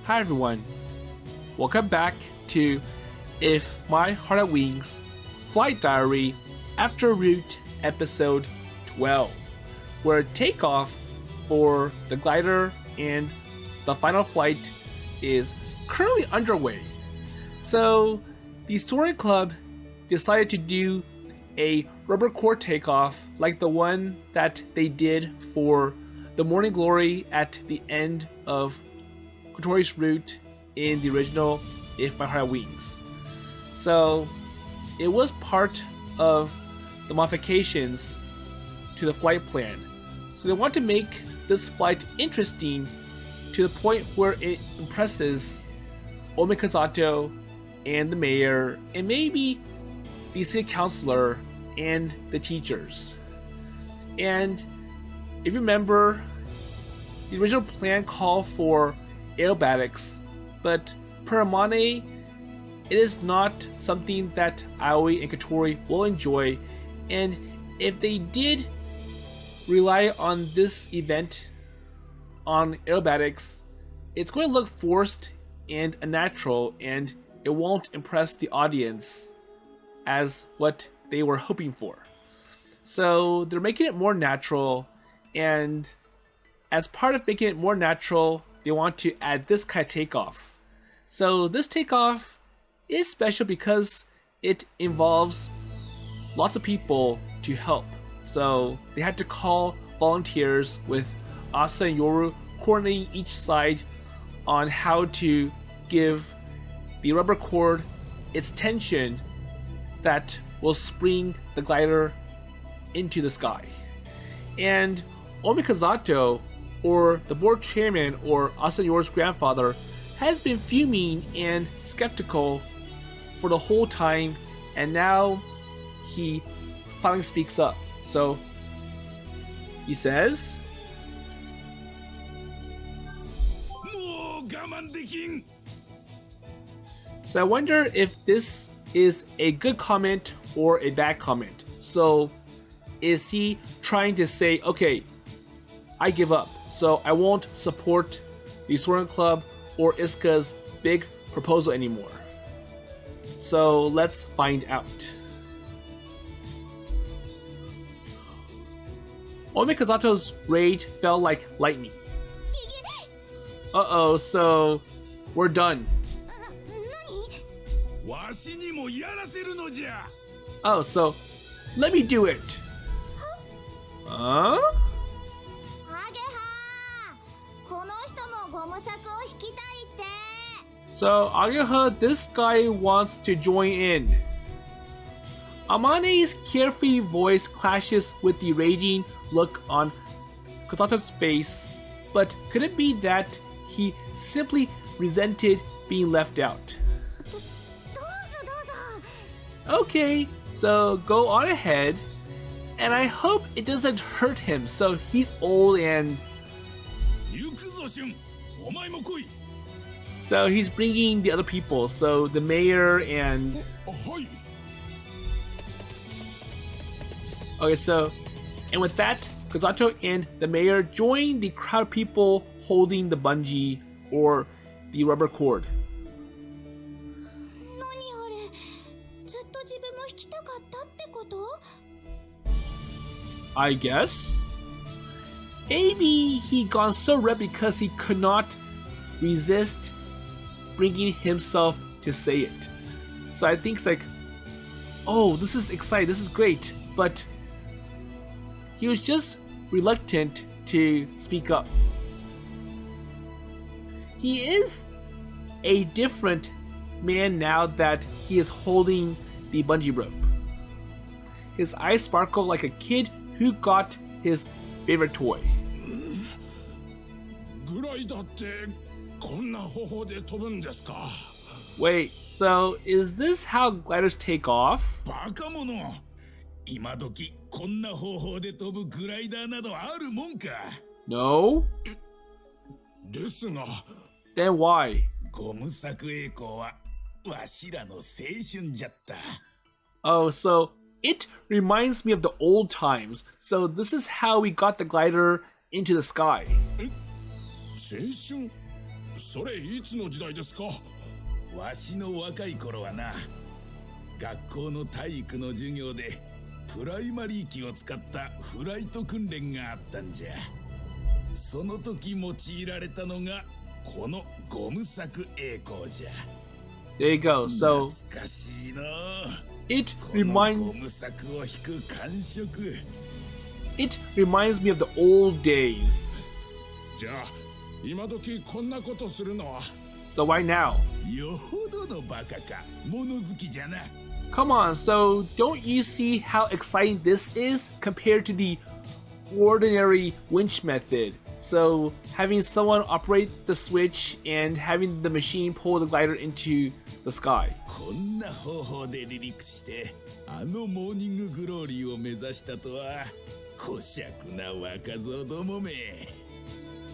Hi everyone, welcome back to If My Heart Had Wings Flight Diary After Route Episode 12, where takeoff for the glider and the final flight is currently underway. So the Soaring Club decided to do a rubber core takeoff like the one that they did for the Morning Glory at the end of Kotori's route in the original If My Heart Had Wings. So it was part of the modifications to the flight plan. So they want to make this flight interesting to the point where it impresses Old Man Kazato and the mayor and maybe the city councilor and the teachers. And if you remember, the original plan called for aerobatics, but per Amane, it is not something that Aoi and Kotori will enjoy, and if they did rely on this event on aerobatics, it's going to look forced and unnatural, and it won't impress the audience as what they were hoping for. So they're making it more natural, and as part of making it more natural, they want to add this kind of takeoff. So this takeoff is special because it involves lots of people to help. So they had to call volunteers with Asa and Yoru coordinating each side on how to give the rubber cord its tension that will spring the glider into the sky. And Old Man Kazato, or the board chairman, or Asa and Yoru's grandfather, has been fuming and skeptical for the whole time, and now he finally speaks up. So he says, so I wonder if this is a good comment or a bad comment. So is he trying to say, okay, I give up, so I won't support the Soaring Club or Isuka's big proposal anymore? So let's find out. Old Man Kazato's rage fell like lightning. Uh-oh, so we're done. Oh, so let me do it. Huh? So Ageha, this guy wants to join in. Amane's carefree voice clashes with the raging look on Kazato's face, but could it be that he simply resented being left out? Okay, so go on ahead, and I hope it doesn't hurt him, so he's old and... So he's bringing the other people, so the mayor and... Okay, so... And with that, Kazato and the mayor join the crowd of people holding the bungee, or the rubber cord. I guess? Maybe he got so red because he could not resist bringing himself to say it. So I think it's like, oh, this is exciting, this is great, but he was just reluctant to speak up. He is a different man now that he is holding the bungee rope. His eyes sparkle like a kid who got his favorite toy. Wait, so is this how gliders take off? No? Then why? Oh, so it reminds me of the old times. So this is how we got the glider into the sky. それいつの時代ですか？わしの若い頃はな、学校の体育の授業でプライマリー機を使ったフライト訓練があったんじゃ。その時用いられたのがこのゴム柵栄光じゃ。There you go. So 懐かしいな。 it このゴ reminds ム柵を引く感触。 it reminds me of the old days. じゃあ今時こんなことするのは。 So why now? よほどのバカか、物好きじゃな。 Come on, so don't you see how exciting this is compared to the ordinary winch method? So having someone operate the switch and having the machine pull the glider into the sky. こんな方法で離陸してあのモーニンググローリーを目指したとは、こしゃくな若造どもめ。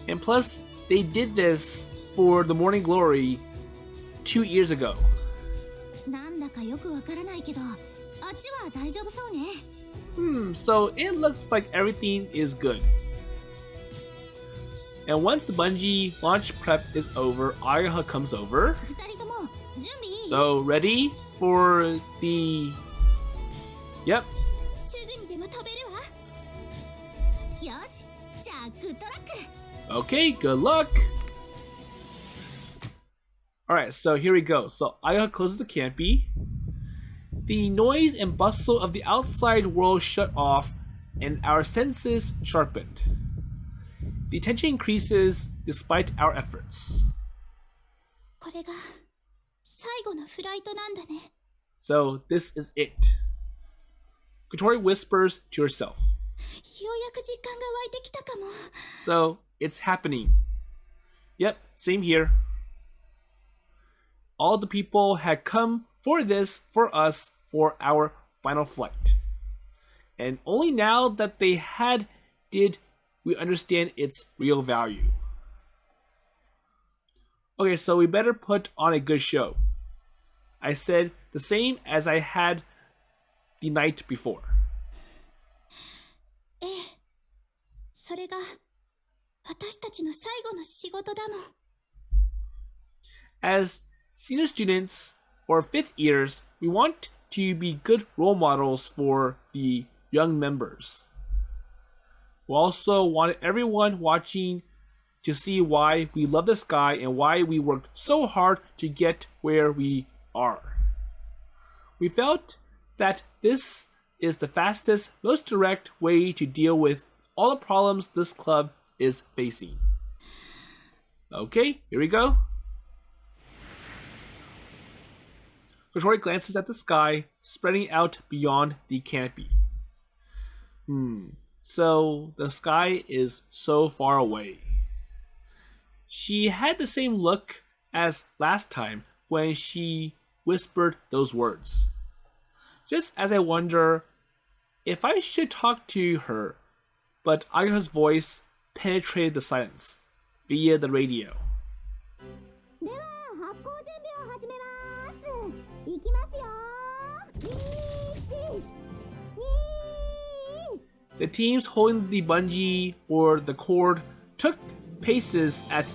And plus, they did this for the Morning Glory 2 years ago. なんだかよくわからないけど、あっちは大丈夫そうね。So it looks like everything is good. And once the bungee launch prep is over, Ageha comes over. 二人とも準備いい？ So ready for the... Yep. すぐにでも飛べるわ。よし、じゃあグッドラック。 Okay, good luck. Alright, so here we go. So Ageha closes the canopy. The noise and bustle of the outside world shut off, and our senses sharpened. The tension increases despite our efforts. これが最後のフライトなんだね。 So this is it. Kotori whispers to herself. ようやく実感が湧いてきたかも。 So it's happening. Yep, same here. All the people had come for this, for us, for our final flight. And only now that they did we understand its real value. Okay, so we better put on a good show. I said the same as I had the night before. ええ、それが私たちの最後の仕事だもん。 As senior students or fifth years, we want to be good role models for the young members. We also wanted everyone watching to see why we love the sky and why we worked so hard to get where we are. We felt that this is the fastest, most direct way to deal with all the problems this club is facing. Okay, here we go. Kotori glances at the sky, spreading out beyond the canopy. So the sky is so far away. She had the same look as last time when she whispered those words. Just as I wonder if I should talk to her, but Ageha's voice penetrated the silence via the radio. では発行準備を始めます。いきますよ。The teams holding the bungee or the cord took paces as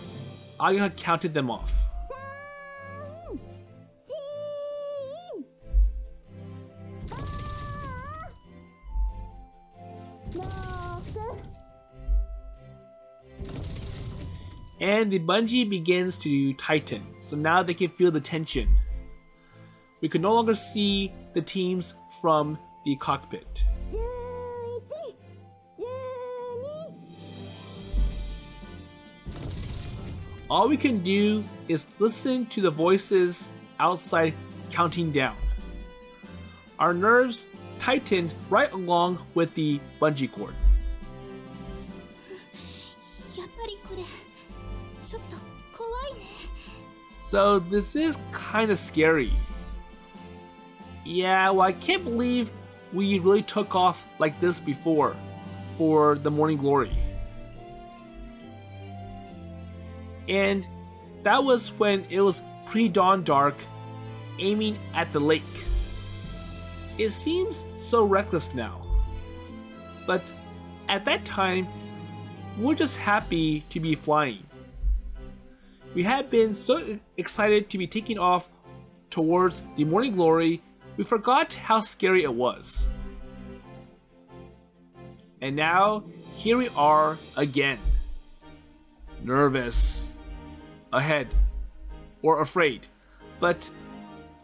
Ageha counted them off. 1、2、3、4、5、6。And the bungee begins to tighten, so now they can feel the tension. We could no longer see the teams from the cockpit. 11、12。 All we can do is listen to the voices outside counting down. Our nerves tightened right along with the bungee cord. やっぱりこれちょっと怖いね。 So this is kind of scary. Yeah, well, I can't believe we really took off like this before for the Morning Glory. And that was when it was pre-dawn dark, aiming at the lake. It seems so reckless now. But at that time, we're just happy to be flying. We had been so excited to be taking off towards the morning glory, we forgot how scary it was. And now, here we are again. Nervous, ahead, or afraid. But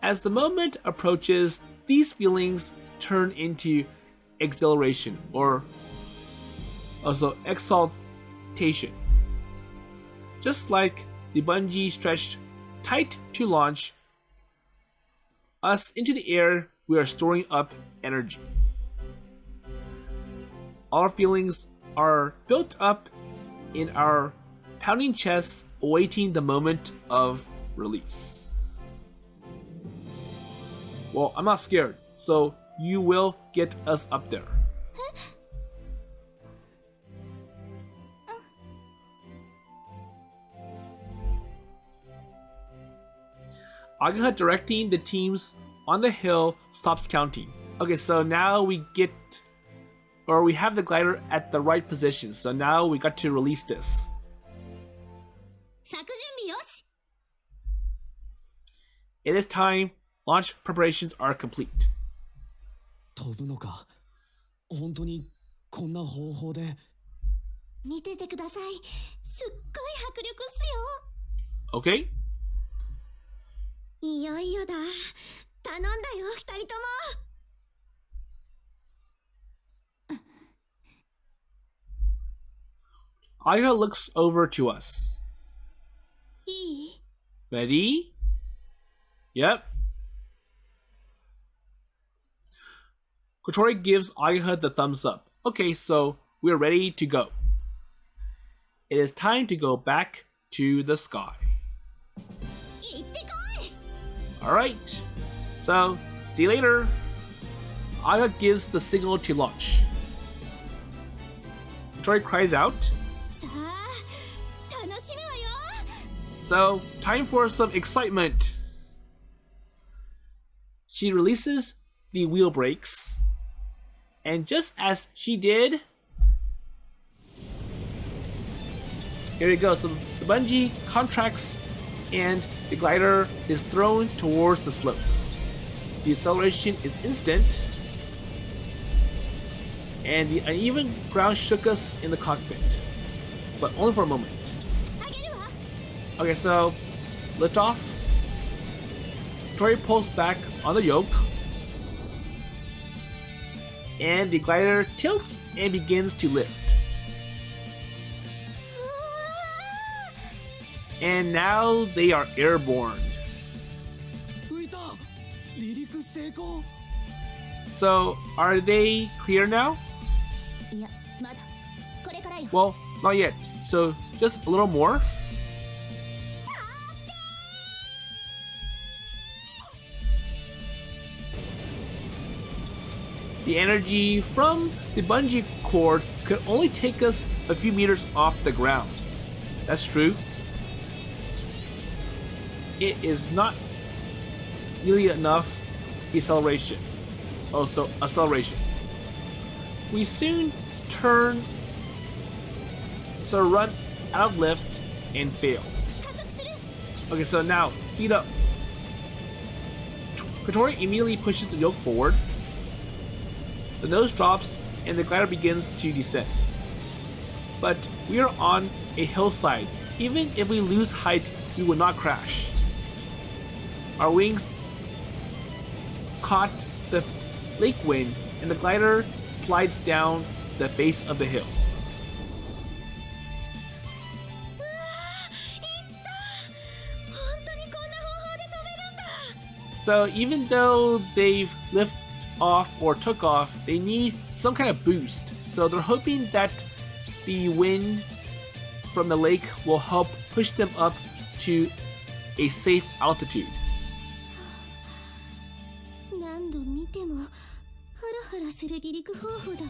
as the moment approaches, these feelings turn into exhilaration, or also exaltation. Just like the bungee stretched tight to launch us into the air, we are storing up energy. Our feelings are built up in our pounding chests, awaiting the moment of release. Well, I'm not scared, so you will get us up there. Ageha directing the teams on the hill stops counting. Okay, so now we have the glider at the right position. So now we got to release this. It is time. Launch preparations are complete. 飛ぶのか本当にこんな方法で見ててください。すっごい迫力っすよ。 Okay? いよいよだ。頼んだよ、二人とも。Ageha looks over to us. いい？ Ready? Yep. Kotori gives Ageha the thumbs up. Okay, so we're ready to go. It is time to go back to the sky. 行ってこい。 Alright, so see you later. Ageha gives the signal to launch. Kotori cries out. さあ、楽しむわよ。 So, time for some excitement. She releases the wheel brakes, and just as she did, here we go. So the bungee contracts and the glider is thrown towards the slope. The acceleration is instant, and the uneven ground shook us in the cockpit, but only for a moment. あげるわ。 Okay, so lift off. Kotori pulls back on the yoke, and the glider tilts and begins to lift. And now they are airborne. 浮いた離陸成功 So, are they clear now? いや、まだ。これからよ。 Well, not yet. So, just a little more. The energy from the bungee cord could only take us a few meters off the ground. That's true. It is not nearly enough deceleration. Also, acceleration. We soon run out of lift and fail. 加速する。 Okay, so now, speed up. Kotori immediately pushes the yoke forward. The nose drops and the glider begins to descend. But we are on a hillside. Even if we lose height, we will not crash. Our wings caught the lake wind and the glider slides down the face of the hill. うわー、いった。本当にこんな方法で飛べるんだ。 So even though they've lifted off or took off, they need some kind of boost. So they're hoping that the wind from the lake will help push them up to a safe altitude. 何度見てもハラハラする離陸方法だわ。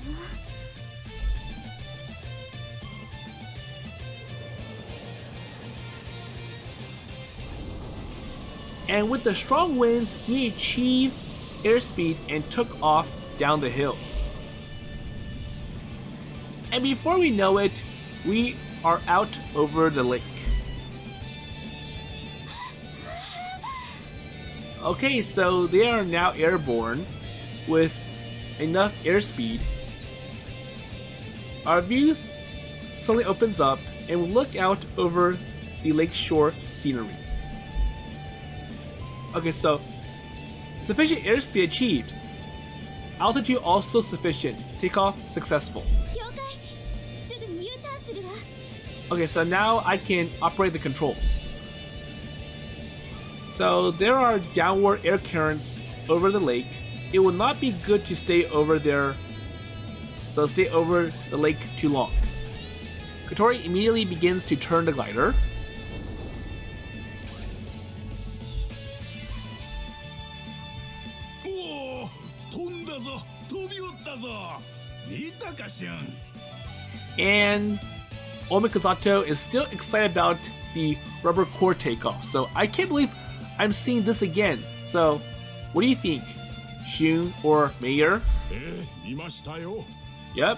And with the strong winds, we achieved airspeed and took off down the hill. And before we know it, we are out over the lake. Okay, so they are now airborne with enough airspeed. Our view suddenly opens up and we look out over the lakeshore scenery. Okay, so sufficient airspeed achieved. Altitude also sufficient. Takeoff successful. 了解。すぐに U ターンするわ。 Okay, so now I can operate the controls. So there are downward air currents over the lake. It will not be good to stay over there, so stay over the lake too long. Kotori immediately begins to turn the glider. おお、飛んだぞ、飛びおったぞ。見たかしゅん。 And Old Man Kazato is still excited about the rubber core takeoff. So I can't believe I'm seeing this again. So what do you think, Shun or Mayor? 見ましたよ。 Yep.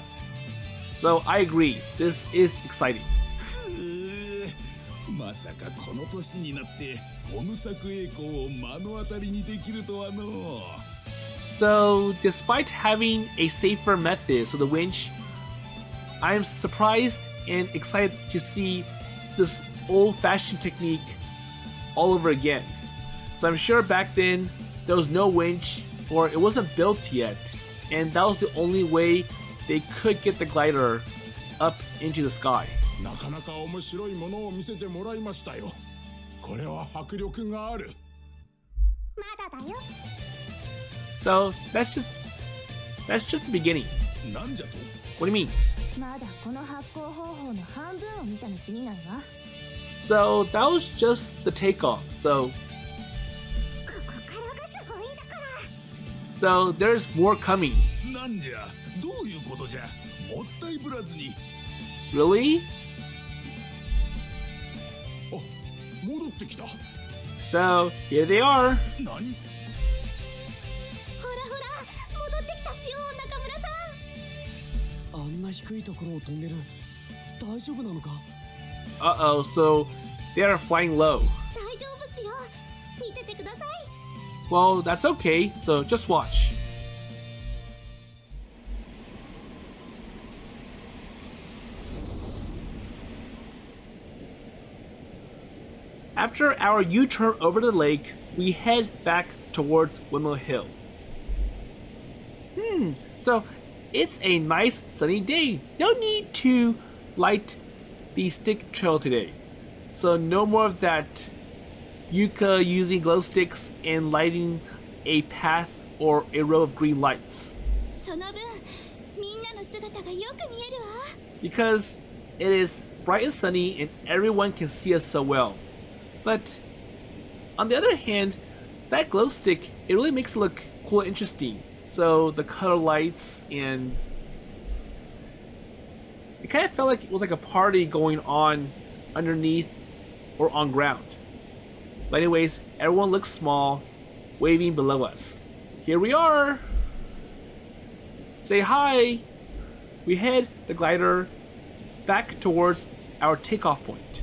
So I agree. This is exciting. まさかこの年になってゴム柵栄光を目の当たりにできるとはの。 So despite having a safer method, so the winch, I'm surprised and excited to see this old-fashioned technique all over again. So I'm sure back then there was no winch or it wasn't built yet, and that was the only way they could get the glider up into the sky. なかなか面白いものを見せてもらいましたよ。これは迫力がある。まだだよ。 So that's just the beginning. なんじゃと？ What do you mean? まだこの発行方法の半分を見たに過ぎないわ。 So that was just the takeoff. So ここからがすごいんだから。 so there's more coming. なんじゃ、どういうことじゃ？もったいぶらずに。 Really? あ、戻ってきた。 So here they are. 何？ほらほら、戻ってきたっすよ、中村さん。あんな低いところを飛んでる。大丈夫なのか？ Uh-oh, so they are flying low. 大丈夫っすよ。見ててください。 Well, that's okay, so just watch. After our U-turn over the lake, we head back towards Windmill Hill. So it's a nice sunny day. No need to light the stick trail today. So no more of that Yuka using glow sticks and lighting a path or a row of green lights. その分、みんなの姿がよく見えるわ。 Because it is bright and sunny and everyone can see us so well. But on the other hand, that glow stick, it really makes it look cool and interesting. So the color lights, and it kind of felt like it was like a party going on underneath or on ground. But anyways, everyone looks small, waving below us. Here we are! Say hi! We head the glider back towards our takeoff point.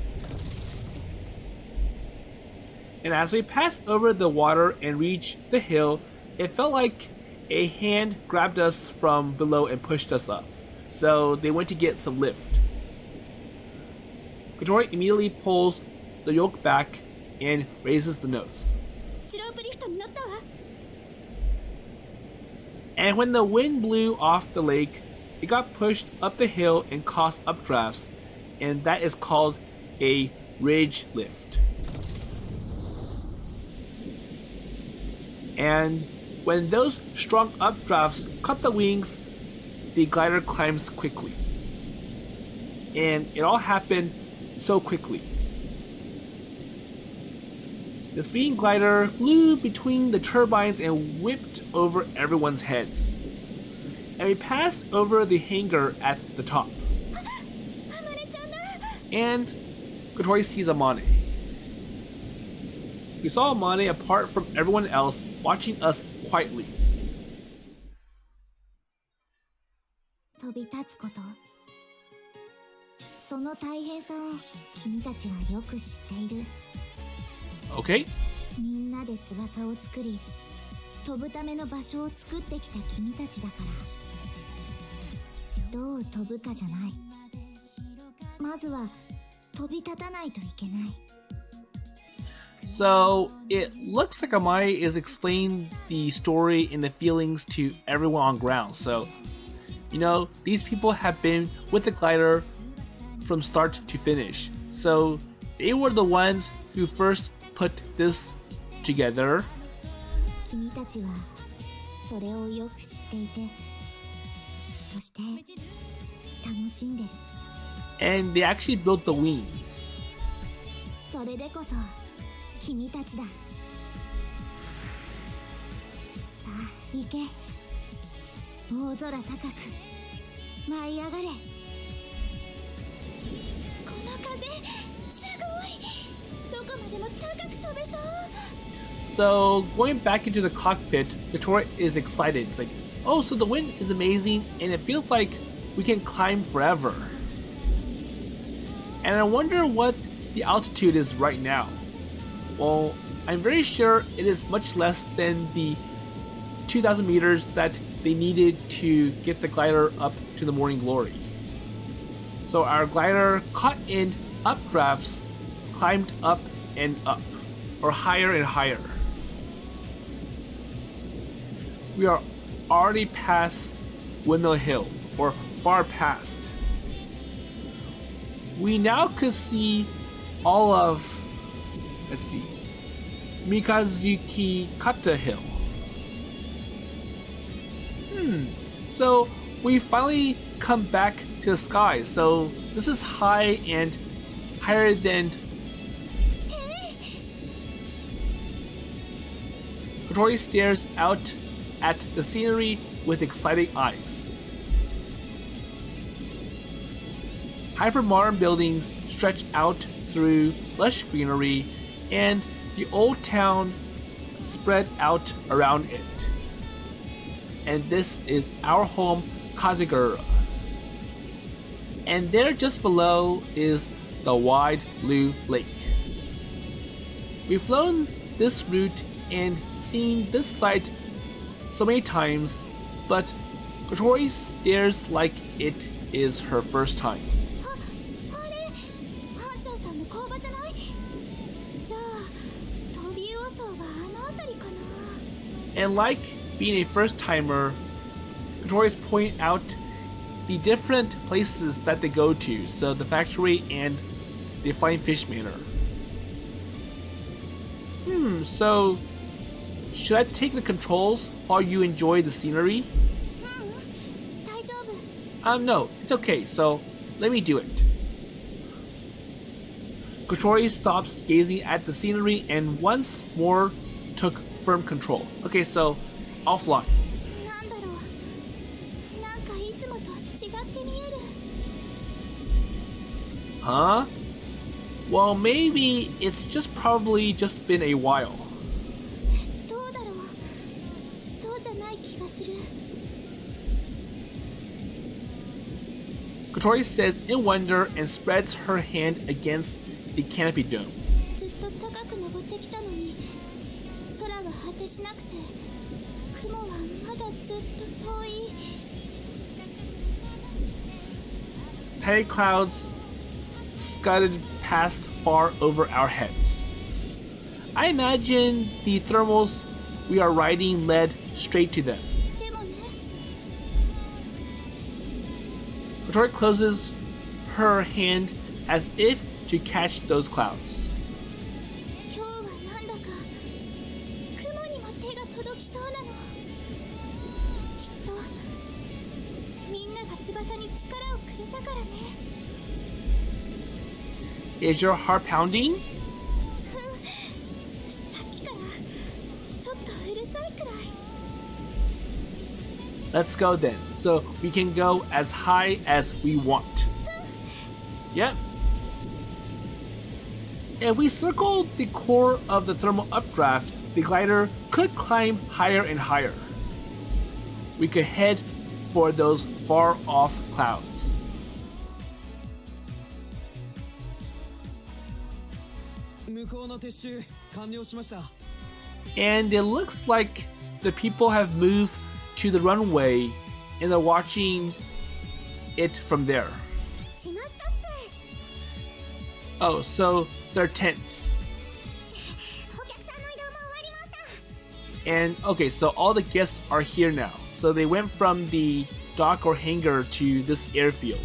And as we passed over the water and reached the hill, it felt like a hand grabbed us from below and pushed us up. So they went to get some lift. Kotori immediately pulls the yoke back and raises the nose. スロープリフトに乗ったわ。 And when the wind blew off the lake, it got pushed up the hill and caused updrafts, and that is called a ridge lift. And when those strong updrafts cut the wings, the glider climbs quickly. And it all happened so quickly. The speeding glider flew between the turbines and whipped over everyone's heads. And we passed over the hangar at the top. あまねちゃんだ。 And Kotori sees Amane. We saw Amane apart from everyone else, watching us quietly. 飛び立つこと。その大変さを君たちはよく知っている。 Okay? みんなで翼を作り、飛ぶための場所を作ってきた君たちだから。どう飛ぶかじゃない。まずは飛び立たないといけない。So it looks like Amai is explaining the story and the feelings to everyone on ground. So, these people have been with the glider from start to finish. So they were the ones who first put this together. 君たちはそれをよく知っていて、そして楽しんでる。And they actually built the wings. それでこそ君たちだ。さあ行け。大空高く舞い上がれ。この風すごい。どこまでも高く飛べそう。So going back into the cockpit, Kotori is excited. It's like, oh, so the wind is amazing and it feels like we can climb forever. And I wonder what the altitude is right now. Well, I'm very sure it is much less than the 2,000 meters that they needed to get the glider up to the morning glory. So our glider, caught in updrafts, climbed up and up, or higher and higher. We are already past Windmill Hill, or far past. We now could see all of, Mikazuki Kata Hill. So we finally come back to the sky. So this is high and higher than. Kotori stares out at the scenery with excited eyes. Hyper-modern buildings stretch out through lush greenery, and the old town spread out around it. And this is our home, Kazugura. And there just below is the wide blue lake. We've flown this route and seen this sight so many times, but Kotori stares like it is her first time. And like being a first-timer, Kotori is pointing out the different places that they go to, so the factory and the Flying Fish Manor. So should I take the controls while you enjoy the scenery? No, it's okay, so let me do it. Kotori stops gazing at the scenery and once more took firm control. Okay, so I'll fly. Huh? Well, maybe it's just probably just been a while. Kotori says in wonder and spreads her hand against the canopy dome. Tiny clouds scudded past far over our heads. I imagine the thermals we are riding led straight to them. Kotori closes her hand as if to catch those clouds. Is your heart pounding? Let's go then, so we can go as high as we want. Yep. If we circle the core of the thermal updraft, the glider could climb higher and higher. We could head for those far off clouds. And it looks like the people have moved to the runway and they're watching it from there. しましたっす。 Oh, so they're tents. お客さんの移動も終わりました。 And okay, so all the guests are here now. So they went from the dock or hangar to this airfield.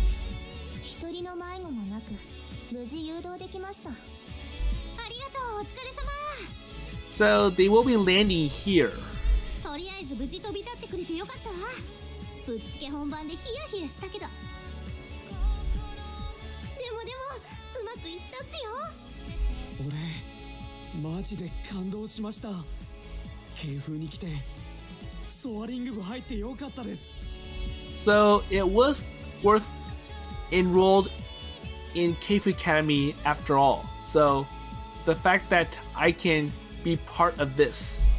一人の迷子もなく無事誘導できました。ありがとう、お疲れ様。 So they will be landing here. とりあえず無事飛び立ってくれてよかったわ。ぶっつけ本番でヒヤヒヤしたけど。でもうまくいったっすよ。俺マジで感動しました。京風に来てソアリング部入ってよかったです。 So it was worth enrolled in Keifu Academy after all. So the fact that I can be part of this.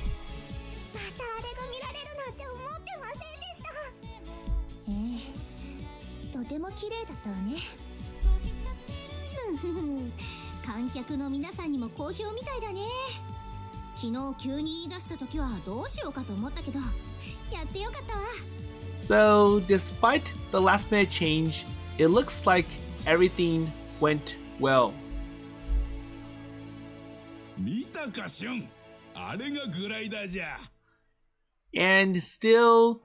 またあれが見られるなんて思ってませんでした。とても綺麗だったわね。観客の皆さんにも好評みたいだね。昨日急に言い出した時はどうしようかと思ったけど、やってよかったわ。 So despite the last minute change, it looks like everything went well. 見たかシュン、あれがグライダーじゃ。 And still,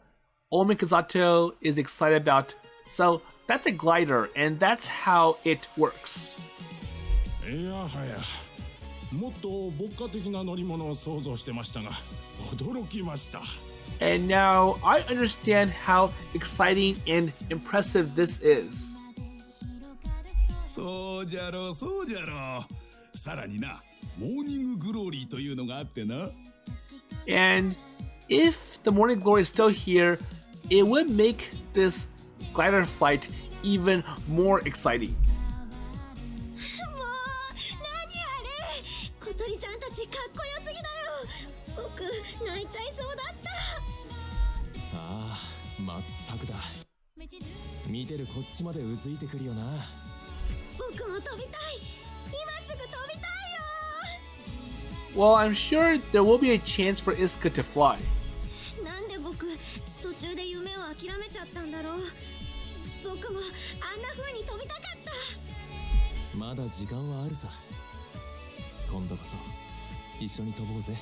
Old Man Kazato is excited about. So that's a glider, and that's how it works. いやはや、もっと牧歌的な乗り物を想像してましたが、驚きました。 And now I understand how exciting and impressive this is. そうじゃろう、そうじゃろう。さらにな、モーニンググローリーというのがあってな。 And if the Morning Glory is still here, it would make this glider flight even more exciting. もう何あれ、小鳥ちゃんたちかっこよすぎだよ。僕泣いちゃいそうだった。ああ、まったくだ。見てるこっちまでうずいてくるよな。僕も飛びたい。今すぐ飛びたいよ。 Well, I'm sure there will be a chance for Iska to fly. なんで僕途中で夢を諦めちゃったんだろう。僕もあんな風に飛びたかった。まだ時間はあるさ。今度こそ一緒に飛ぼうぜ、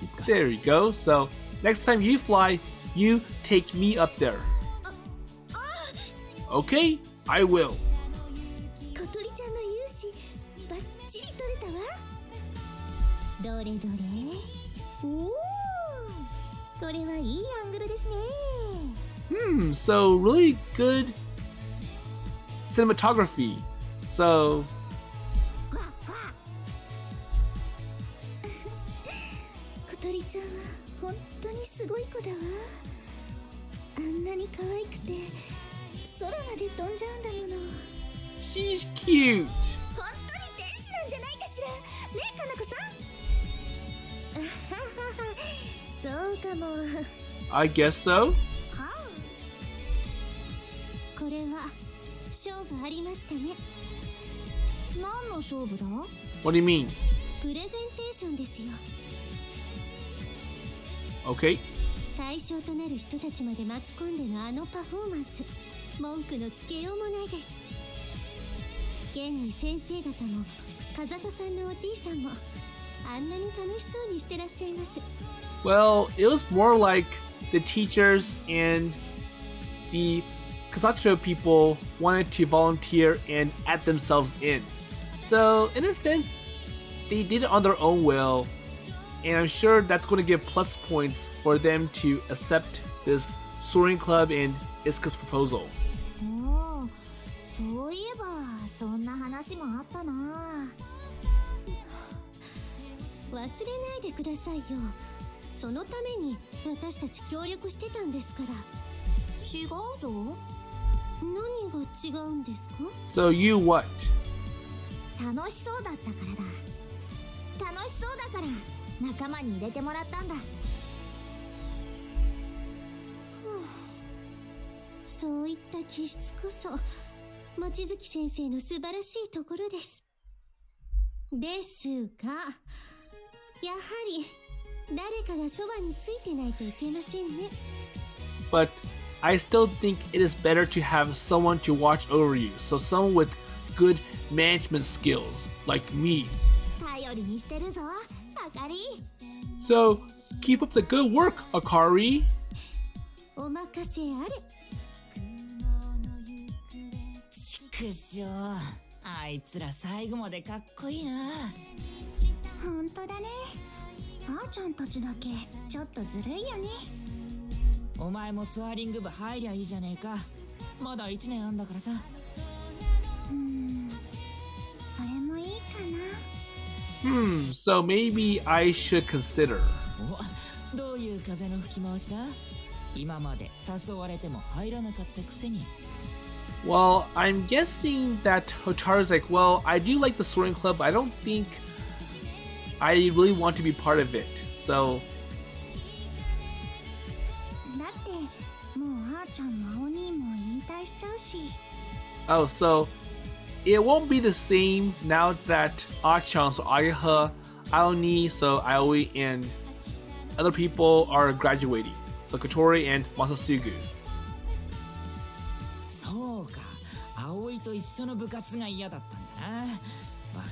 いつか。 There you go. So next time you fly, you take me up there. Okay, I will. 小鳥ちゃんの勇姿バッチリ撮れたわ。どれどれ。おお、これはいいアングルですね。So really good cinematography. So 小鳥ちゃんは本当にすごい子だわ。あんなに可愛くて空まで飛んじゃうんだもの。 she's cute. 本当に天使なんじゃないかしら。ねえ、かなこさん。そうかも。 I guess so. これは勝負ありましたね。何の勝負だ？ What do you mean? プレゼンテーションですよ。 Okay. 対象となる人たちまで巻き込んでのあのパフォーマンス、文句のつけようもないです。現に先生方も風戸さんのおじいさんもあんなに楽しそうにしてらっしゃいます。 Well, it was more like the teachers and the Kazato people wanted to volunteer and add themselves in. So, in a sense, they did it on their own will, and I'm sure that's going to give plus points for them to accept this Soaring Club and Iska's proposal. おお、そういえばそんな話もあったな。忘れないでくださいよ。そのために私たち協力してたんですから。違うぞ。何が違うんですか？ So you what? 楽しそうだったからだ。楽しそうだから仲間に入れてもらったんだ。そういった気質こそ望月先生の素晴らしいところです。ですが、やはり誰かがそばについてないといけませんね。 But I still think it is better to have someone to watch over you, so someone with good management skills, like me. 頼りにしてるぞ、あかり。 So, keep up the good work, Akari. お任せあれ。ちくしょう、あいつら最後までかっこいいな。本当だね。あーちゃんたちだけちょっとずるいよね。お前もスワーリング部入りゃいいじゃねえか。まだ1年あんだからさ。それもいいかな。So maybe I should consider. お、どういう風の吹き回しだ？今まで誘われても入らなかったくせに。Well, I'm guessing that Hotaru's like, well, I do like the Soaring Club, but I don't think I really want to be part of it. So, だってもうあーちゃんもお兄も引退しちゃうし。 oh, so it won't be the same now that Achan, so Ageha, Aoni, so Aoi, and other people are graduating. So Kotori and Masasugu. そうか、葵と一緒の部活が嫌だったんだな。わ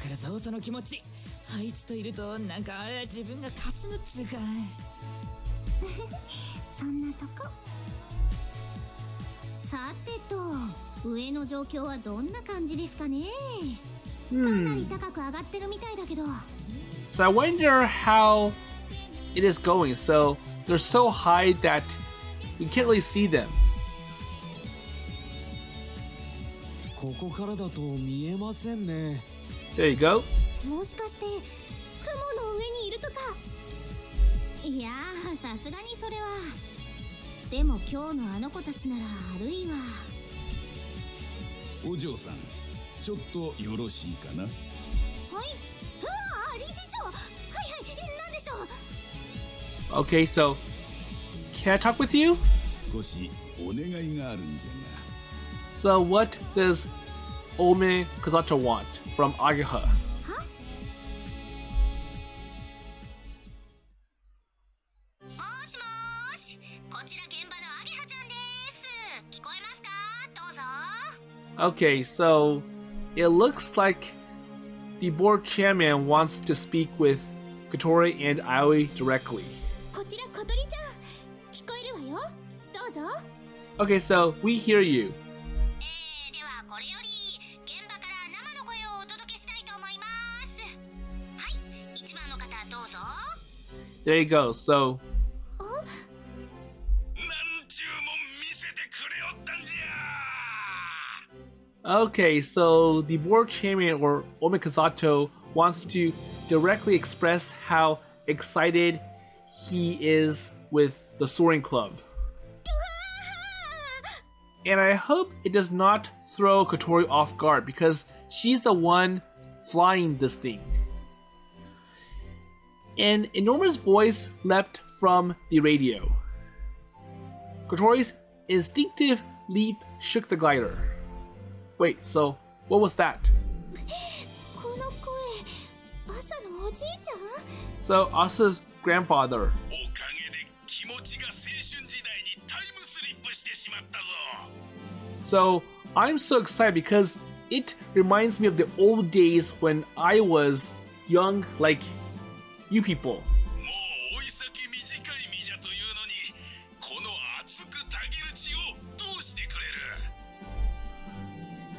かるぞ、その気持ち。あいつといるとなんか自分がかすむっつうか。そんなとこ。さてと、上の状況はどんな感じですかね。かなり高く上がってるみたいだけど。 So I wonder how it is going. So they're so high that we can't really see them. ここからだと見えませんね。 There you go. もしかして雲の上にいるとか。いやー、さすがにそれは。でも今日のあの子たちならあるいは。お嬢さん、ちょっとよろしいかな。はい。うわー、理事長。はいはい、なんでしょう。 Okay, so can I talk with you? 少しお願いがあるんじゃが。 So what does Old Man Kazato want from Ageha? もしもーし、こちら現場のアゲハちゃんです。聞こえますか？どうぞ。 Okay, so it looks like the board chairman wants to speak with Kotori and Aoi directly. こちら小鳥ちゃん、聞こえるわよ。どうぞ。 Okay, so we hear you. ではこれより現場から生の声をお届けしたいと思います。はい、1番の方どうぞ。 There you go. So なんちゅうもん見せてくれよったんじゃ。 okay, so the board chairman or Old Man Kazato wants to directly express how excited he is with the Soaring Club. And I hope it does not throw Kotori off guard because she's the one flying this thing. An enormous voice leapt from the radio. Kotori's instinctive leap shook the glider. Wait, so what was that? この声、朝のおじいちゃん？ So Asa's grandfather. おかげで気持ちが青春時代にタイムスリップしてしまったぞ。 So I'm so excited because it reminds me of the old days when I was young like you people. もう追い先短い身じゃというのに、この熱くたぎる血をどうしてくれる。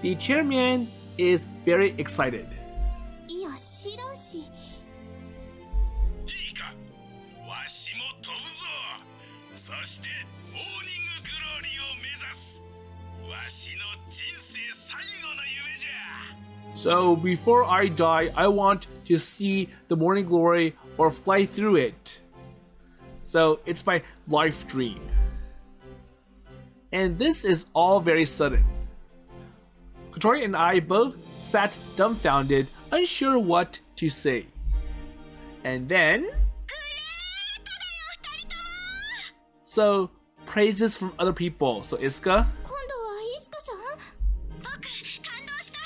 The chairman is very excited. いや、知らんし。いいか、わしも飛ぶぞ。そしてモーニンググローリーを目指す。わしの人生最後の夢じゃ。 So before I die, I want to see the morning glory or fly through it. So it's my life dream. And this is all very sudden. Kotori and I both sat dumbfounded, unsure what to say. And then... So, praises from other people. So Isuka, 今度はイスカさん？僕、感動した。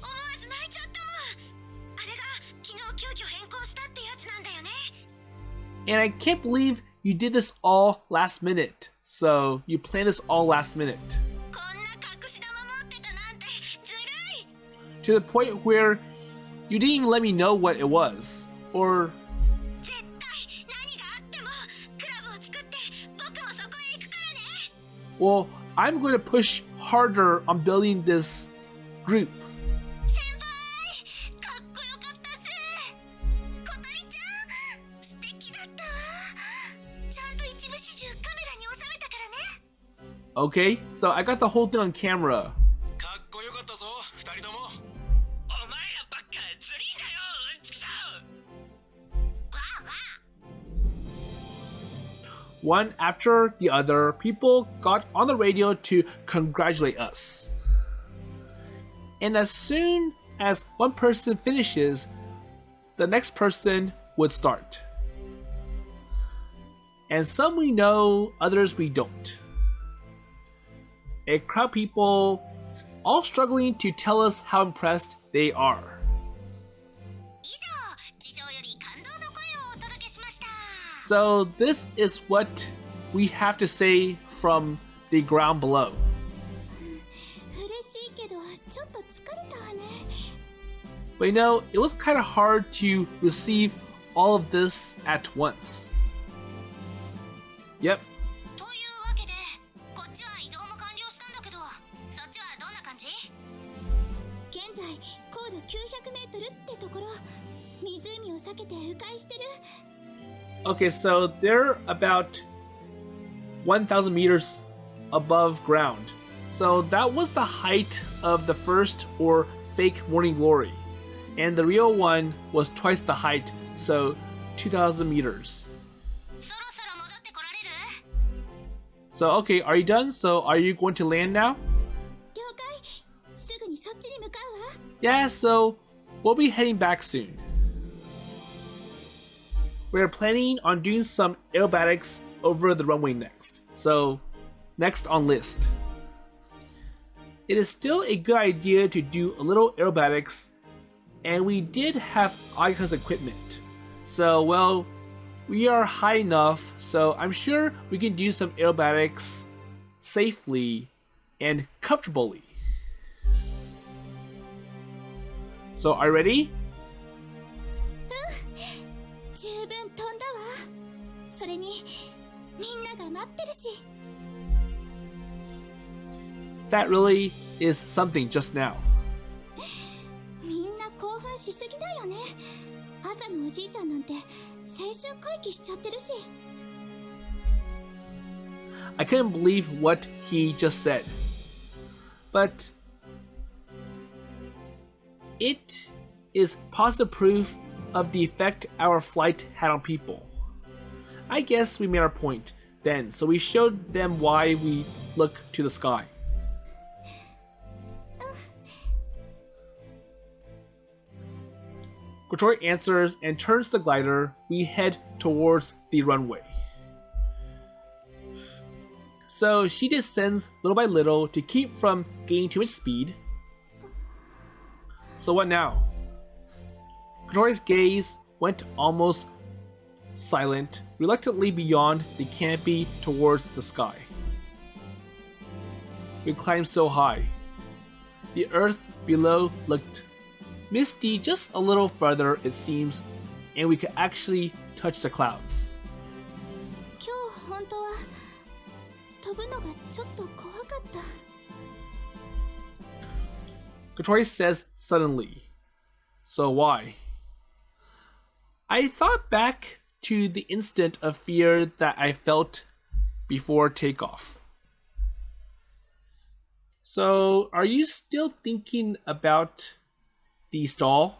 思わず泣いちゃったもん。あれが昨日急遽変更したってやつなんだよね。And I can't believe you did this all last minute. So you planned this all last minute. こんな隠し玉持ってたなんてずるい。 To the point where you didn't even let me know what it was. Or 絶対何があってもクラブを作って僕もそこへ行くからね。 well, I'm going to push harder on building this group. 先輩、かっこよかったっす。小鳥ちゃん、素敵だったわ。ちゃんと一部始終カメラに収めたからね。 Okay, so I got the whole thing on camera. かっこよかったぞ二人とも。お前らばっかずりーだよ、うんちくしょわあわあ。 One after the other, people got on the radio to congratulate us. And as soon as one person finishes, the next person would start. And some we know, others we don't. A crowd of people all struggling to tell us how impressed they are. 以上、地上より感動の声をお届けしました。 So this is what we have to say from the ground below. 嬉しいけど、ちょっと疲れたわね。 But you know, it was kind of hard to receive all of this at once. Yep. というわけで、こっちは移動も完了したんだけど、そっちはどんな感じ？現在、高度900メートルってところ、湖を避けて迂回してる。 Okay, so they're about 1,000 meters above ground. So that was the height of the first or fake morning glory. And the real one was twice the height, so 2,000 meters. そろそろ戻ってこられる？ So, okay, are you done? So, are you going to land now? 了解。すぐにそっちに向かうわ。 Yeah, so we'll be heading back soon. We're planning on doing some aerobatics over the runway next. So, next on list. It is still a good idea to do a little aerobatics, and we did have Ageha's equipment. So, well, we are high enough, so I'm sure we can do some aerobatics safely and comfortably. So, are you ready? 十分飛んだわ。それに、みんなが待ってるし。 That really is something just now. みんな興奮しすぎだよね。朝のおじいちゃんなんて青春回帰しちゃってるし。 I couldn't believe what he just said. But it is positive proof of the effect our flight had on people. I guess we made our point then, so we showed them why we look to the sky. Kotori answers and turns the glider. We head towards the runway. So she descends little by little to keep from gaining too much speed. So what now? Kotori's gaze went almost silent, reluctantly beyond the canopy towards the sky. We climbed so high. The earth below looked misty just a little further, it seems, and we could actually touch the clouds. 今日本当は飛ぶのがちょっと怖かった。 Kotori says suddenly. So why? I thought back to the instant of fear that I felt before takeoff. So, are you still thinking about the stall?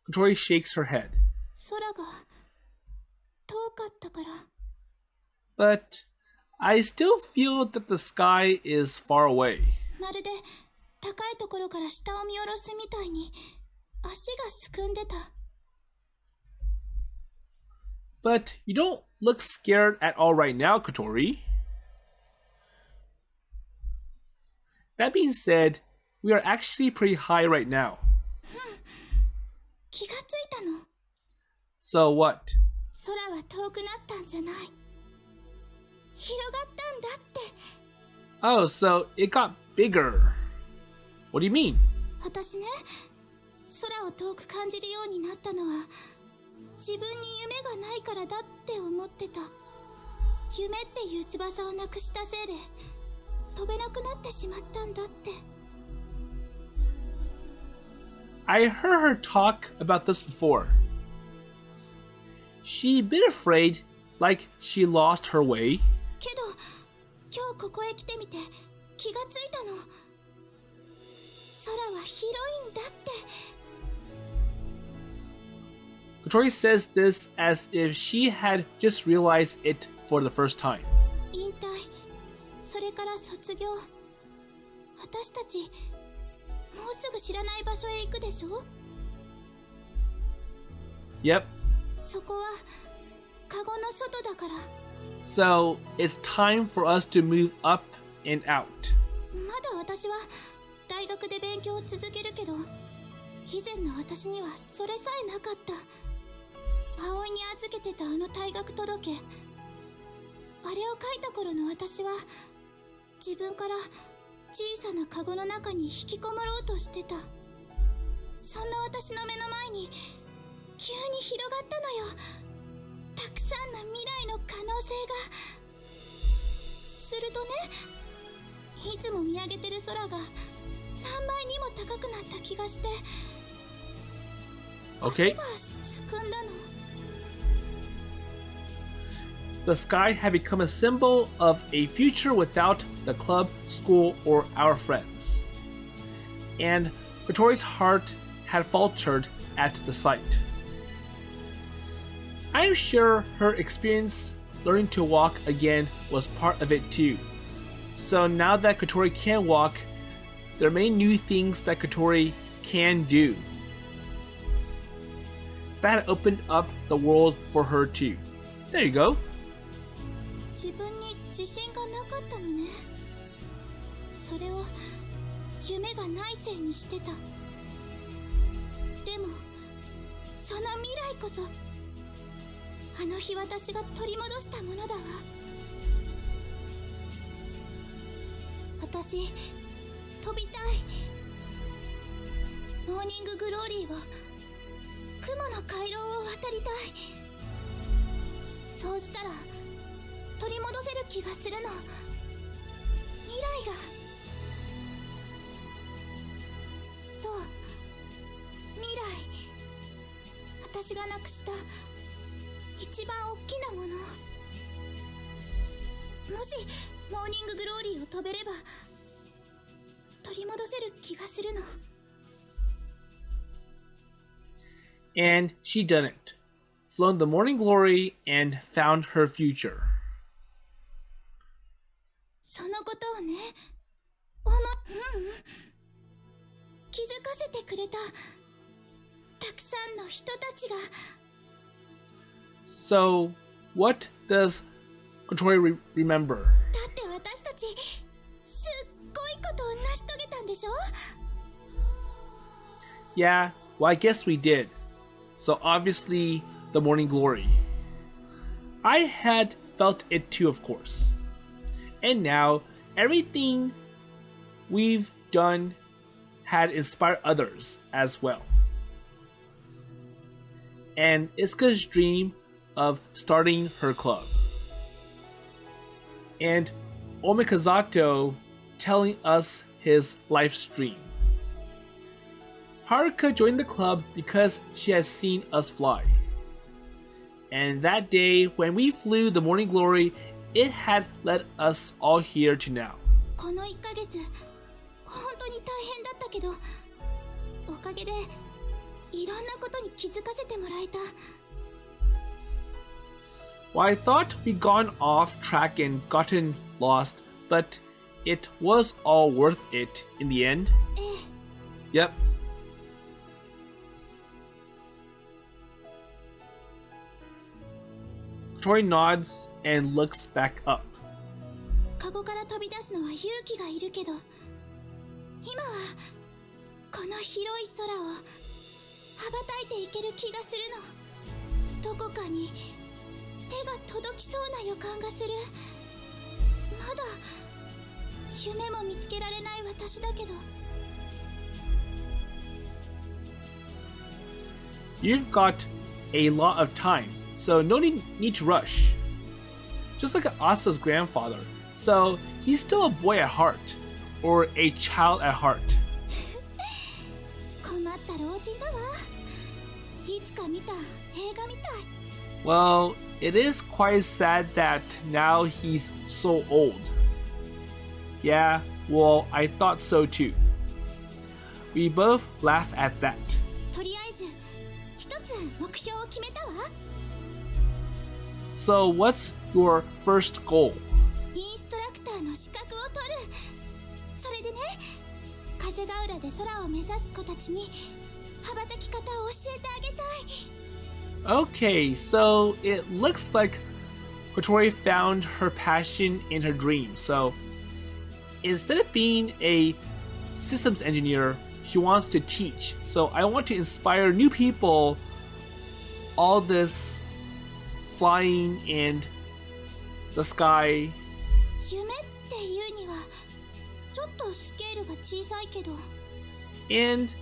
Kotori shakes her head. 空が遠かったから。 But I still feel that the sky is far away. まるで高いところから下を見下ろすみたいに足がすくんでた。 But you don't look scared at all right now, Kotori. That being said, we are actually pretty high right now. 気がついたの。So what? 空は遠くなったんじゃない。広がったんだって。Oh, so it got bigger. What do you mean? 私ね、空を遠く感じるようになったのは自分に夢がないからだって思ってた。夢っていう翼をなくしたせいで飛べなくなってしまったんだって。I heard her talk about this before. She'd been afraid, like she lost her way. けど今日ここへ来てみて気がついたの。空は広いんだって。Kotori says this as if she had just realized it for the first time. 引退、それから卒業。私たちもうすぐ知らない場所へ行くでしょ。 Yep. そこはカゴの外だから。 So it's time for us to move up and out. まだ私は大学で勉強を続けるけど、以前の私にはそれさえなかった。葵に預けてたあの退学届、あれを書いた頃の私は自分から小さなカゴの中に引きこもろうとしてた。そんな私の目の前に急に広がったのよ。たくさんの未来の可能性が。するとね、いつも見上げてる空が何倍にも高くなった気がして、 Okay. 足がすくんだの。 The sky had become a symbol of a future without the club, school, or our friends. And Kotori's heart had faltered at the sight. I'm sure her experience learning to walk again was part of it too. So now that Kotori can walk, there are many new things that Kotori can do. That had opened up the world for her too. There you go. 自分に自信がなかったのね。それを夢がないせいにしてた。でもその未来こそあの日私が取り戻したものだわ。私飛びたい。モーニンググローリーを、雲の回廊を渡りたい。そうしたら取り戻せる気がするの。未来が。そう、未来。私がなくした一番大きなもの。もしモーニンググローリーを飛べれば取り戻せる気がするの。 And she done it. Flown the morning glory and found her future. そのことをね、気づかせてくれたたくさんの人たちが。 So, what does Kotori remember? だって私たちすっごいことを成し遂げたんでしょ。 Yeah, well, I guess we did. So obviously, the morning glory. I had felt it too, of course. And now, everything we've done had inspired others as well. And Isuka's dream of starting her club. And Old Man Kazato telling us his life's dream. Haruka joined the club because she had seen us fly. And that day, when we flew the morning glory, it had led us all here to now. この1ヶ月、本当に大変だったけど、おかげでいろんなことに気づかせてもらえた。 Well, I thought we'd gone off track and gotten lost, but it was all worth it in the end. ええ。 Yep. Kotori nods and looks back up. カゴから飛び出すのは勇気がいるけど、今はこの広い空を羽ばたいていける気がするの。どこかに手が届きそうな予感がする。まだ夢も見つけられない私だけど。 You've got a lot of time, so no need to rush. Just like Asa's grandfather, so he's still a boy at heart, or a child at heart. 困った老人だわ。いつか見た映画みたい。 Well, it is quite sad that now he's so old. Yeah, well, I thought so too. We both laugh at that. とりあえず一つ目標を決めたわ。 So, what's your first goal? インストラクターの資格を取る。それでね、風が浦で空を目指す子たちに羽ばたき方を教えてあげたい。 Okay, so it looks like Kotori found her passion in her dream. So, instead of being a systems engineer, she wants to teach. So, I want to inspire new people. All this flying in the sky. 夢っていうにはちょっとスケールが小さいけど。 And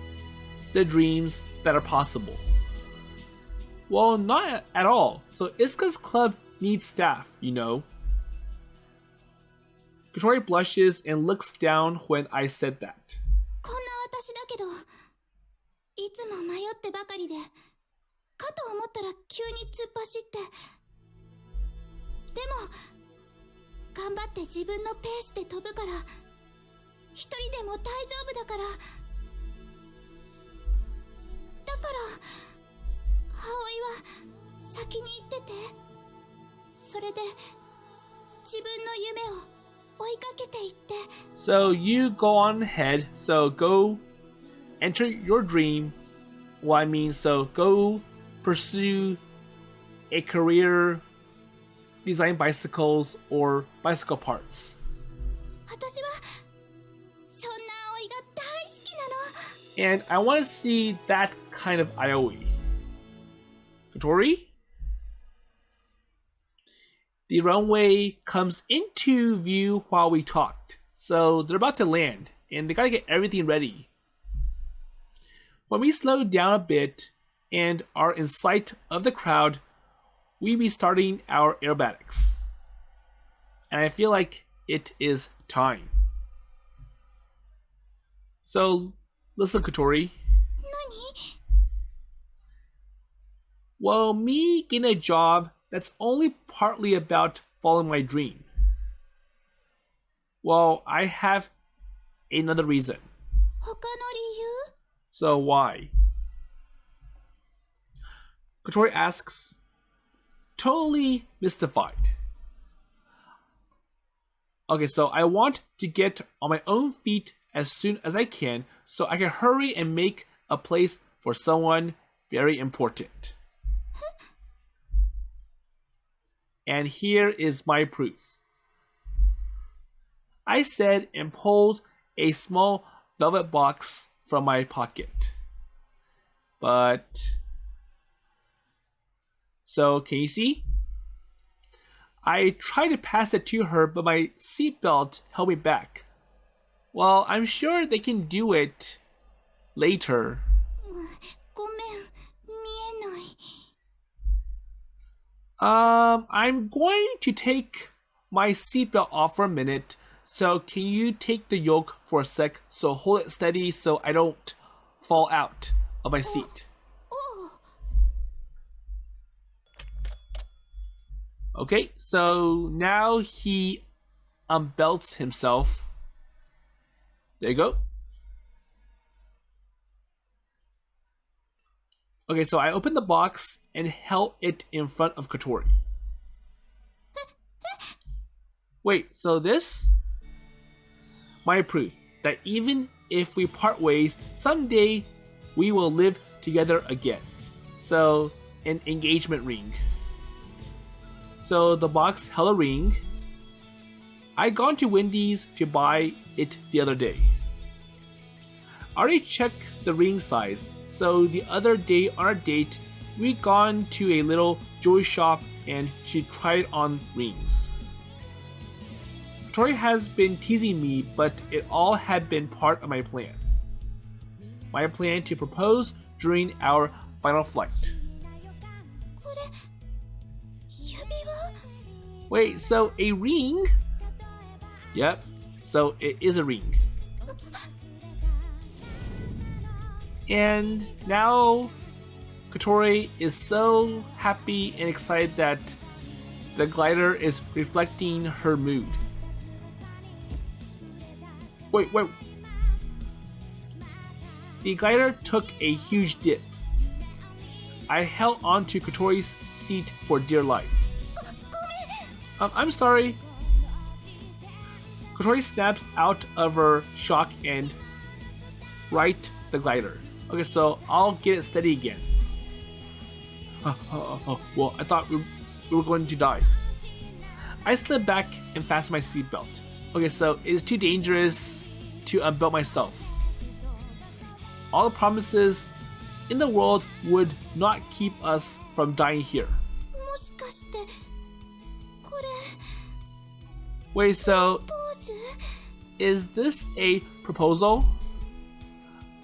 the dreams that are possible. Well, not at all. So Isuka's club needs staff, you know. Kotori blushes and looks down when I said that. こんな私だけど、いつも迷ってばかりで、かと思ったら急に突っ走って。でも頑張って自分のペースで飛ぶから、一人でも大丈夫だから。だから葵は先に行ってて、それで自分の夢を追いかけていって。 So you go on ahead. So go enter your dream. Well, I mean, so go pursue a career design bicycles or bicycle parts. 私はそんな葵が大好きなの。 And I want to see that kind of Aoi. Kotori? The runway comes into view while we talked. So they're about to land, and they gotta get everything ready. When we slow down a bit and are in sight of the crowd, we be starting our aerobatics. And I feel like it is time. So, listen, Kotori. 何？ Well, me getting a job, that's only partly about following my dream. Well, I have another reason. 他の理由？ So why? Kotori asks, totally mystified. Okay, so I want to get on my own feet as soon as I can so I can hurry and make a place for someone very important. And here is my proof. I said and pulled a small velvet box from my pocket. But... So, can you see? I tried to pass it to her, but my seatbelt held me back. Well, I'm sure they can do it later. ごめん、見えない。 I'm going to take my seatbelt off for a minute. So can you take the yoke for a sec? So hold it steady so I don't fall out of my seat. Okay, so now he unbelts himself. There you go. Okay, so I opened the box and held it in front of Kotori. Wait, so this? My proof that even if we part ways, someday we will live together again. So, an engagement ring. So the box held a ring. I'd gone to Wendy's to buy it the other day. I already checked the ring size, so the other day on our date, we'd gone to a little jewelry shop and she tried on rings. Kotori has been teasing me, but it all had been part of my plan. My plan to propose during our final flight. これ指輪 Wait, so a ring? Yep, so it is a ring. And now Kotori is so happy and excited that the glider is reflecting her mood. Wait. The glider took a huge dip. I held onto Kotori's seat for dear life. I'm sorry. Kotori snaps out of her shock and right the glider. Okay, so I'll get it steady again. Well, I thought we were going to die. I slid back and fastened my seatbelt. Okay, so it is too dangerous to unbelt myself. All the promises in the world would not keep us from dying here. もしかしてこれ Wait, so ポーズ is this a proposal?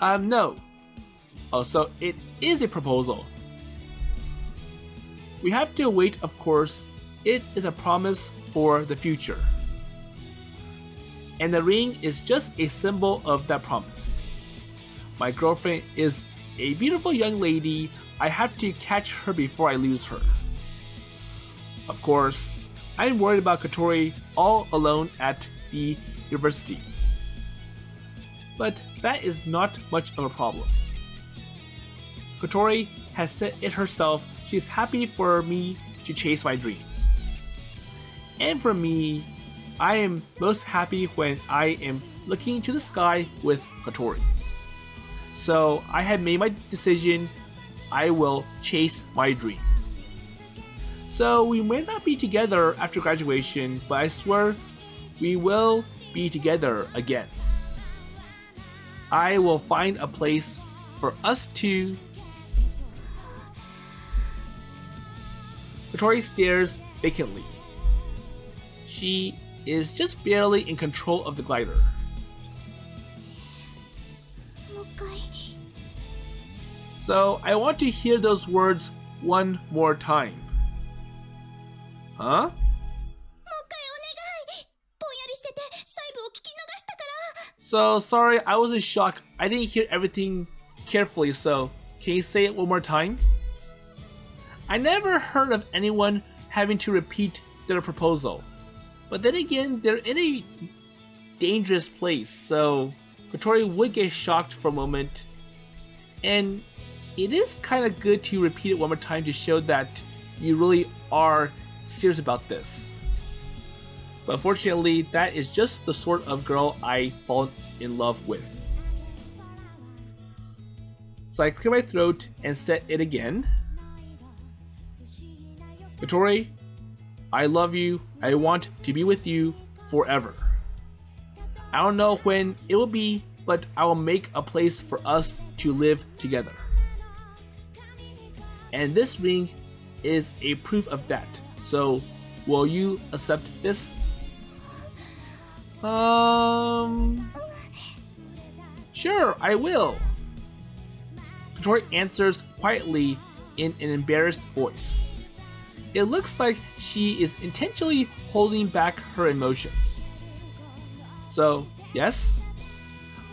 No. Oh, so it is a proposal. We have to wait, of course. It is a promise for the future. And the ring is just a symbol of that promise. My girlfriend is a beautiful young lady. I have to catch her before I lose her. Of course, I'm worried about Kotori all alone at the university. But that is not much of a problem. Kotori has said it herself. She's happy for me to chase my dreams. And for me, I am most happy when I am looking to the sky with Kotori. So I have made my decision. I will chase my dream. So we may not be together after graduation, but I swear we will be together again. I will find a place for us to. Kotori stares vacantly. She is just barely in control of the glider. もう一回 So I want to hear those words one more time. Huh? もう一回お願いぼんやりしてて細部を聞き逃したから So sorry, I was in shock. I didn't hear everything carefully, so can you say it one more time? I never heard of anyone having to repeat their proposal. But then again, they're in a dangerous place, so Kotori would get shocked for a moment. And it is kind of good to repeat it one more time to show that you really are serious about this. But unfortunately, that is just the sort of girl I fall in love with. So I clear my throat and said it again. Kotori, I love you. I want to be with you forever. I don't know when it will be, but I will make a place for us to live together. And this ring is a proof of that. So, will you accept this? Sure, I will. Kotori answers quietly in an embarrassed voice. It looks like she is intentionally holding back her emotions. So, yes,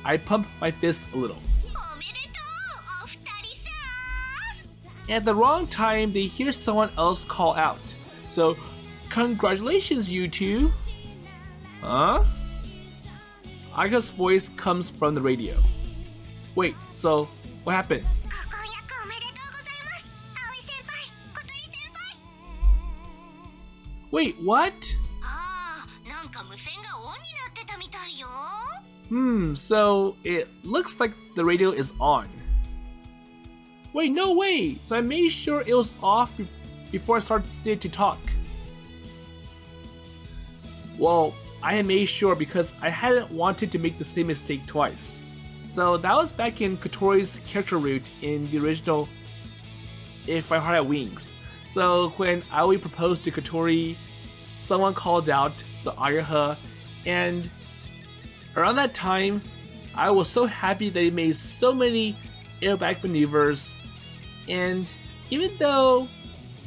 I pump my fist a little. おめでとうお二人さ At the wrong time, they hear someone else call out. So, congratulations, you two. Huh? Aga's voice comes from the radio. Wait, so what happened? ご婚約おめでとうございます葵先輩小鳥先輩 Wait, what? ああなんか無線がオンになってたみたいよ So it looks like the radio is on. Wait, no way! So I made sure it was off before I started to talk. Well, I had made sure because I hadn't wanted to make the same mistake twice. So that was back in Kotori's character route in the original If My Heart Had Wings. So when Aoi proposed to Kotori, someone called out the Ageha, and around that time, I was so happy that he made so many aerobatic maneuvers, and even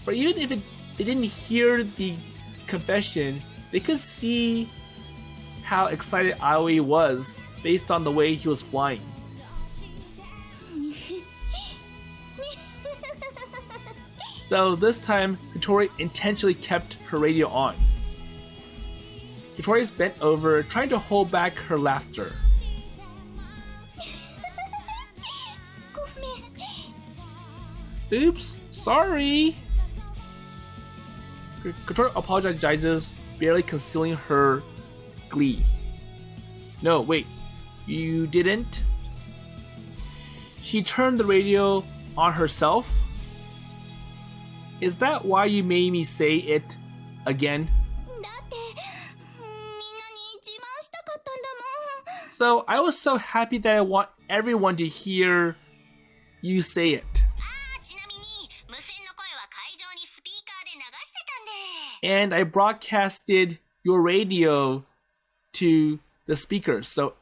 if they didn't hear the confession, they could see how excited Aoi was based on the way he was flying. So this time, Kotori intentionally kept her radio on. Kotori's bent over, trying to hold back her laughter. Oops, sorry. Kotori apologizes, barely concealing her glee. No, wait, you didn't? She turned the radio on herself? Is that why you made me say it again? So I was so happy that I want everyone to hear you say it. And I broadcasted your radio to the speakers, so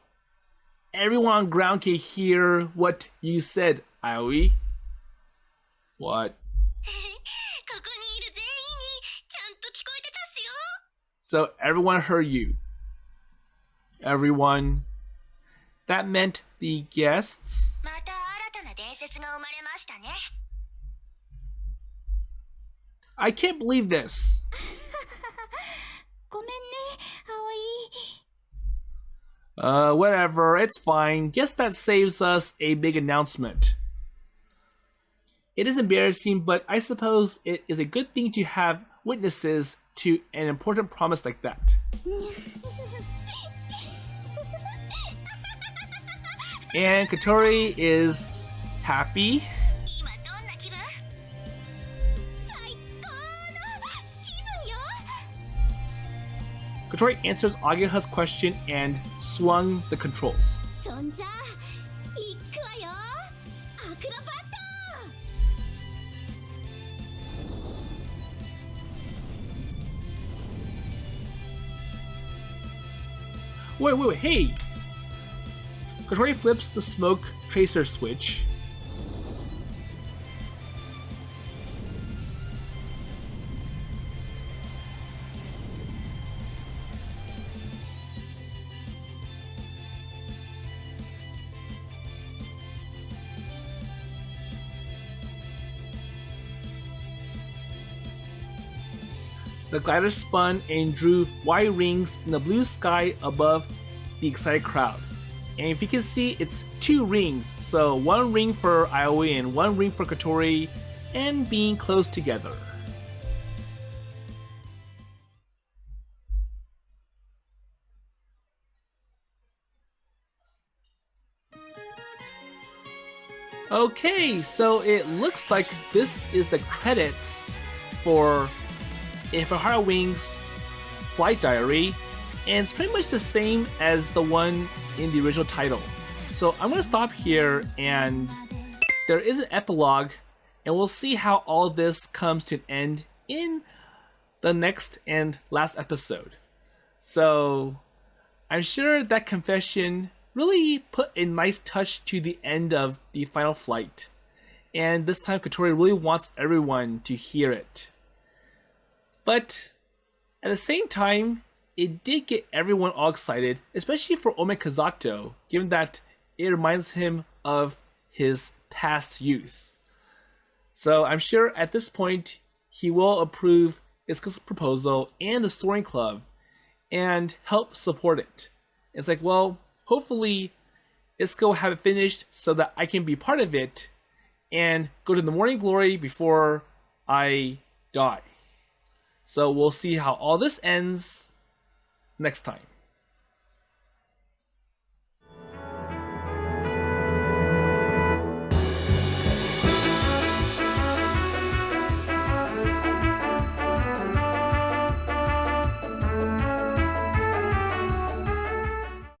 everyone on ground can hear what you said, Aoi. What? So everyone heard you. Everyone. That meant the guests. I can't believe this. Whatever, it's fine. Guess that saves us a big announcement. It is embarrassing, but I suppose it is a good thing to have witnesses to an important promise like that. And Kotori is happy. Kotori answers Ageha's question and swung the controls. Wait, hey! Kotori flips the smoke tracer switch. The glider spun and drew wide rings in the blue sky above the excited crowd. And if you can see, it's 2 rings, so 1 ring for Aoi and 1 ring for Kotori, and being close together. Okay, so it looks like this is the credits for If a Heart Had Wings Flight Diary, and it's pretty much the same as the one in the original title. So I'm going to stop here, and there is an epilogue, and we'll see how all of this comes to an end in the next and last episode. So I'm sure that confession really put a nice touch to the end of the final flight, and this time Kotori really wants everyone to hear it. But at the same time, it did get everyone all excited, especially for Old Man Kazato, given that it reminds him of his past youth. So I'm sure at this point, he will approve Iska's proposal and the Soaring Club and help support it. It's like, well, hopefully Iska will have it finished so that I can be part of it and go to the morning glory before I die. So we'll see how all this ends next time.